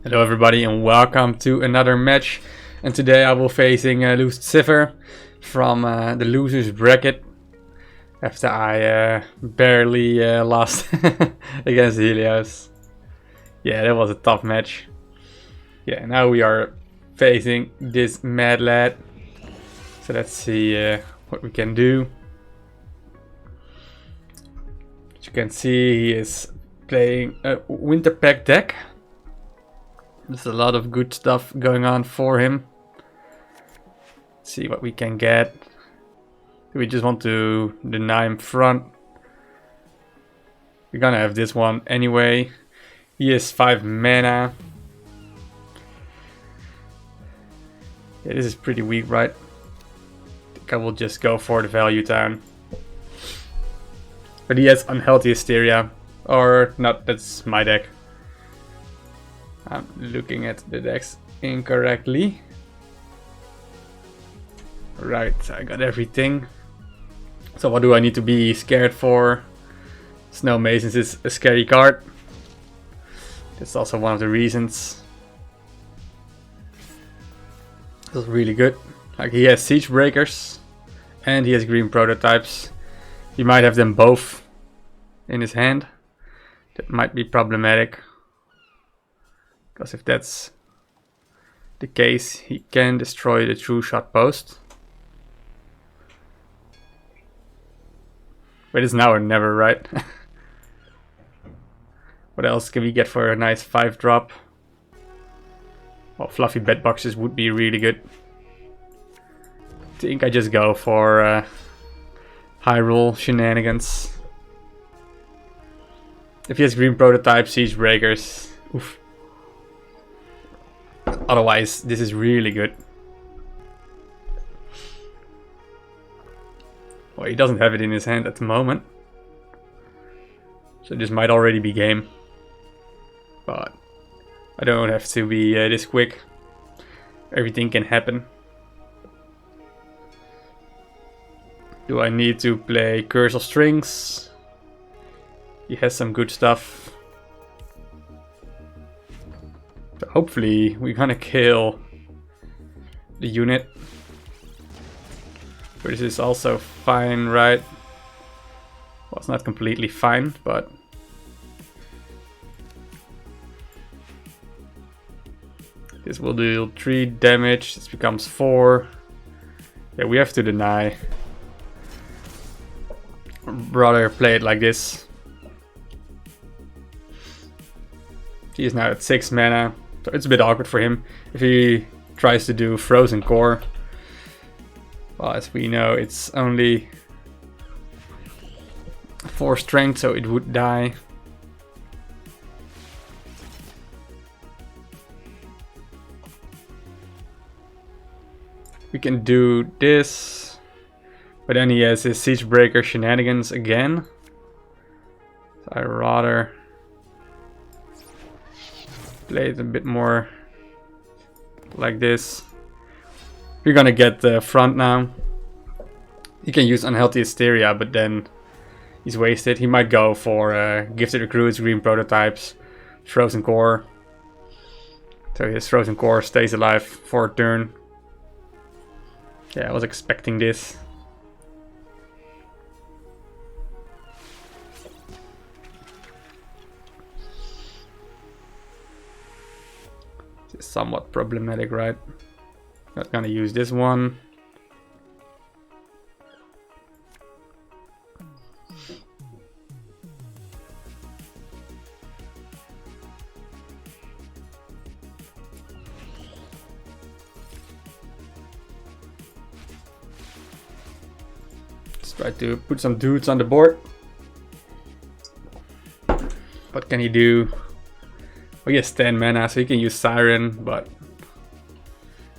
Hello everybody and welcome to another match, and today I will be facing LuZiffer from the losers bracket after I barely lost against Helios. Yeah, that was a tough match. Yeah, now we are facing this mad lad, so let's see what we can do. As you can see, he is playing a winter pack deck. There's a lot of good stuff going on for him. Let's see what we can get. We just want to deny him front. We're gonna have this one anyway. He has 5 mana. Yeah, this is pretty weak, right? I think I will just go for the value town. But he has Unhealthy Hysteria. Or not, that's my deck. I'm looking at the decks incorrectly. Right, I got everything. So what do I need to be scared for? Snow Masons is a scary card. That's also one of the reasons. That's really good. Like, he has Siege Breakers and he has green prototypes. He might have them both in his hand. That might be problematic. Because if that's the case, he can destroy the True Shot post. But it's now or never, right? What else can we get for a nice 5-drop? Well, fluffy bed boxes would be really good. I think I just go for high roll shenanigans. If he has green prototype, Siege Breakers, oof. Otherwise, this is really good. Well, he doesn't have it in his hand at the moment. So this might already be game. But I don't have to be this quick. Everything can happen. Do I need to play Curse of Strings? He has some good stuff. So hopefully we're gonna kill the unit. But this is also fine, right? Well, it's not completely fine, but this will do 3 damage. This becomes 4. Yeah, we have to deny. Rather play it like this. He is now at 6 mana. So it's a bit awkward for him if he tries to do Frozen Core. Well, as we know, it's only 4 strength, so it would die. We can do this, but then he has his Siege Breaker shenanigans again. So I rather play it a bit more like this. We're gonna get the front now. He can use Unhealthy Hysteria, but then he's wasted. He might go for Gifted Recruits, green prototypes, Frozen Core. So his Frozen Core stays alive for a turn. Yeah, I was expecting this. This is somewhat problematic, right? Not gonna use this one. Let's try to put some dudes on the board. What can he do? Oh, he has 10 mana, so he can use Siren, but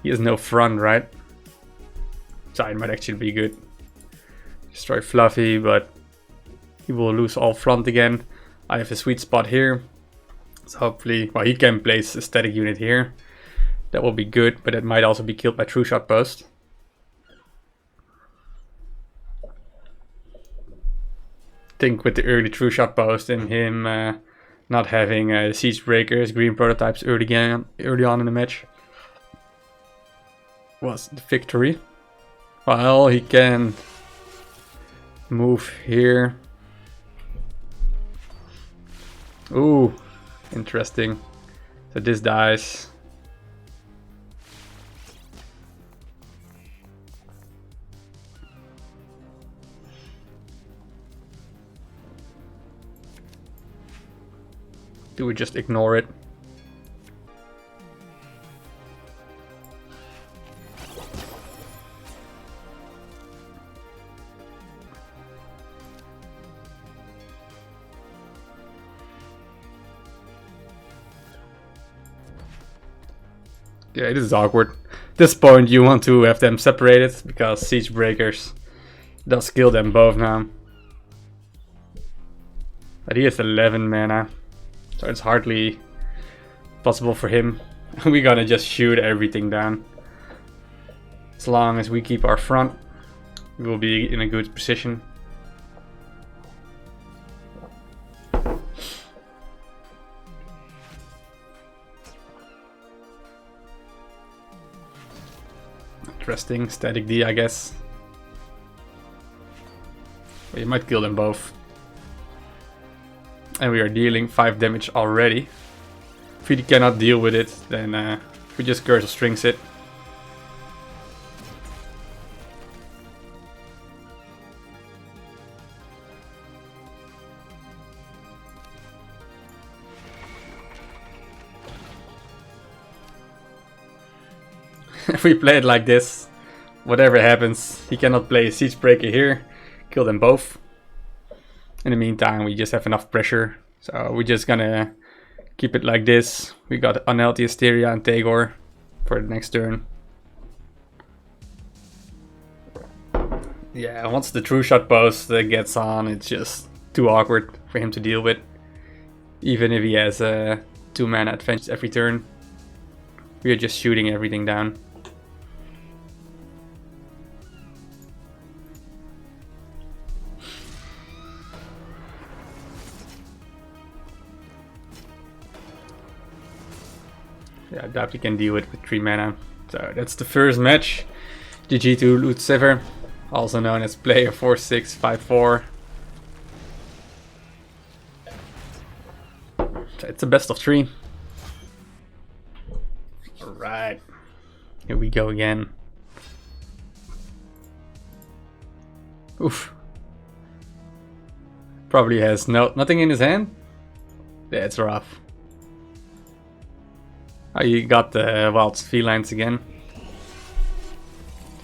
he has no front, right? Siren might actually be good. Destroy Fluffy, but he will lose all front again. I have a sweet spot here. So hopefully, well, he can place a static unit here. That will be good, but it might also be killed by True Shot post. I think with the early True Shot post and him not having siege breakers, green prototypes early on in the match was the victory. Well, he can move here. Ooh, interesting. So this dies. Do we just ignore it? Yeah, it is awkward. At this point you want to have them separated because siege breakers does kill them both now. But he has 11 mana, so it's hardly possible for him. We're gonna just shoot everything down. As long as we keep our front, we will be in a good position. Interesting, static D, I guess. But you might kill them both. And we are dealing 5 damage already. If we cannot deal with it, then we just Curse of Strings it. If we play it like this, whatever happens, he cannot play a Siege Breaker here, kill them both. In the meantime, we just have enough pressure, so we're just gonna keep it like this. We got Unhealthy Hysteria and Tagore for the next turn. Yeah, once the True Shot post gets on, it's just too awkward for him to deal with. Even if he has a 2 mana advantage every turn, we are just shooting everything down. Yeah, I doubt he can deal it with 3 mana. So that's the first match. GG to LuZiffer, also known as player 4654. So it's a best of 3. Alright, here we go again. Oof. Probably has nothing in his hand. That's rough. Oh, you got the wild felines again.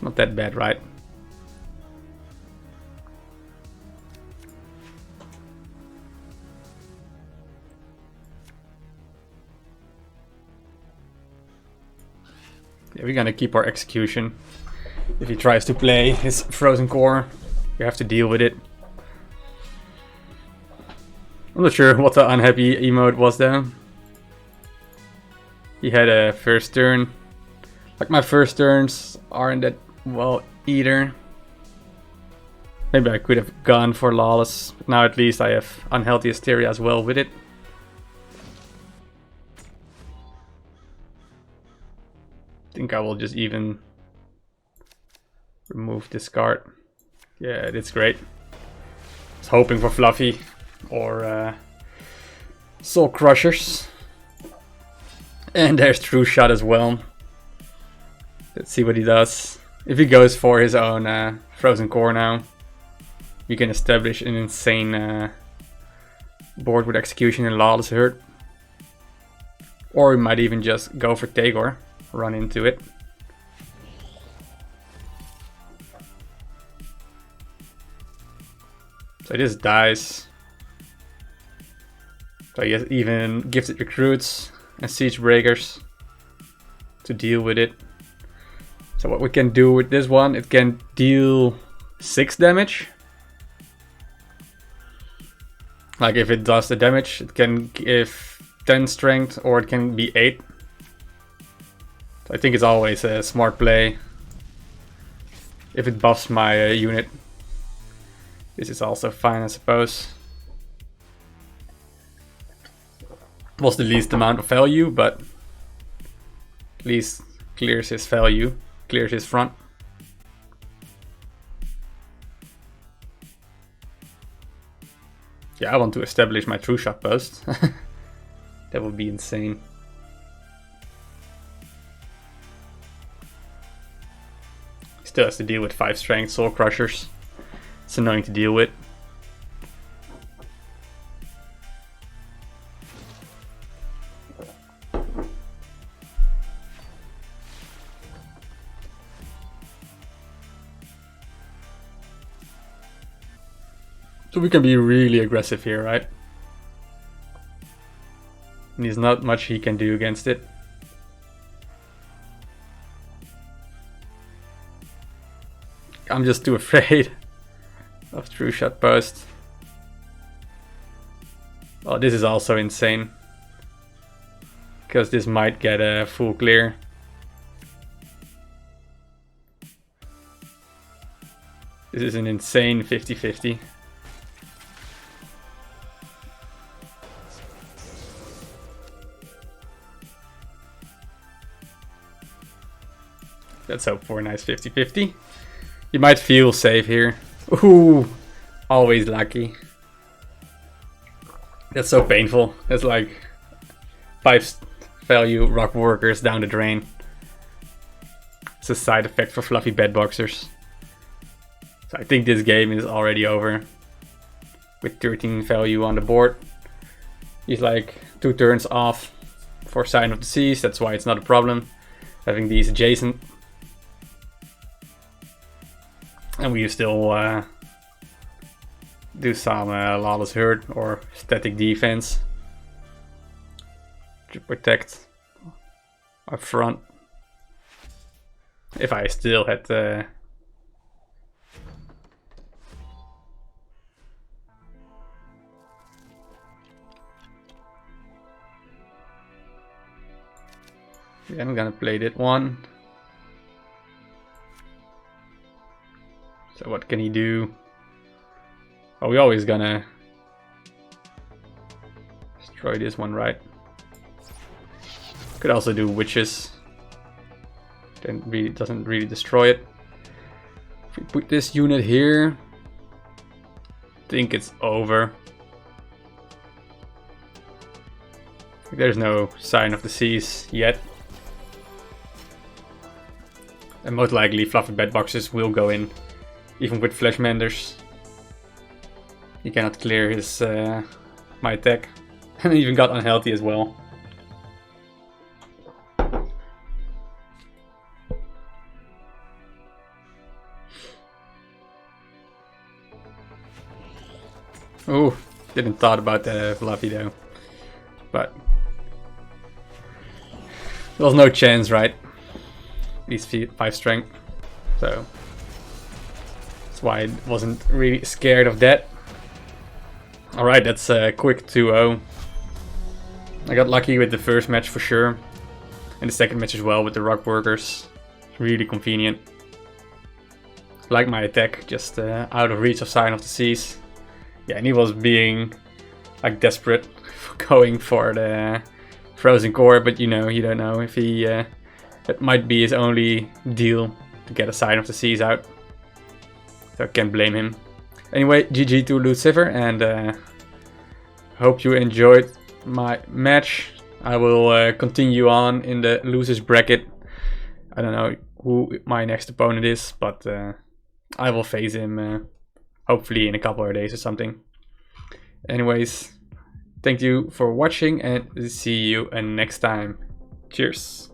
Not that bad, right? Yeah, we're gonna keep our execution. If he tries to play his frozen core, you have to deal with it. I'm not sure what the unhappy emote was there. He had a first turn. Like, my first turns aren't that well either. Maybe I could have gone for Lawless, but now at least I have Unhealthy Hysteria as well with it. I think I will just even remove this card. Yeah, that's great. I was hoping for Fluffy or Soul Crushers. And there's True Shot as well. Let's see what he does. If he goes for his own Frozen Core now, you can establish an insane board with Execution and Lawless Hurt. Or we might even just go for Tagore, run into it. So this dies. So he has even Gifted Recruits and Siege Breakers to deal with it. So what we can do with this one, it can deal 6 damage. Like, if it does the damage, it can give 10 strength, or it can be 8. So I think it's always a smart play. If it buffs my unit, this is also fine, I suppose. Was the least amount of value, but at least clears his value, clears his front. Yeah, I want to establish my true shot post. That would be insane. Still has to deal with 5 strength soul crushers. It's annoying to deal with. So we can be really aggressive here, right? And there's not much he can do against it. I'm just too afraid of true shot post. Oh, this is also insane. Because this might get a full clear. This is an insane 50-50. Let's hope for a nice 50-50. You might feel safe here. Ooh, always lucky. That's so painful. That's like 5 value rock workers down the drain. It's a side effect for fluffy bedboxers. So I think this game is already over. With 13 value on the board. He's like 2 turns off for Sign of the Seas. That's why it's not a problem having these adjacent. And we still do some lawless hurt or static defense to protect up front. If I still had yeah, I'm gonna play that one. So what can he do? Oh, we're always gonna destroy this one, right? Could also do witches. Then really doesn't really destroy it. If we put this unit here, I think it's over. There's no Sign of the Seas yet. And most likely fluffy bedboxes will go in. Even with Fleshmenders. He cannot clear his my attack. And even got unhealthy as well. Oh, didn't thought about the fluffy though. But there was no chance, right? These 5 strength. So that's why I wasn't really scared of that. Alright, that's a quick 2-0. I got lucky with the first match for sure. And the second match as well with the rock workers. Really convenient. Like my attack, just out of reach of Sign of the Seas. Yeah, and he was being like desperate for going for the frozen core, but you know, you don't know if he that might be his only deal to get a Sign of the Seas out. So I can't blame him. Anyway, GG to LuZiffer, and hope you enjoyed my match. I will continue on in the losers bracket. I don't know who my next opponent is, but I will face him hopefully in a couple of days or something. Anyways, thank you for watching and see you next time. Cheers.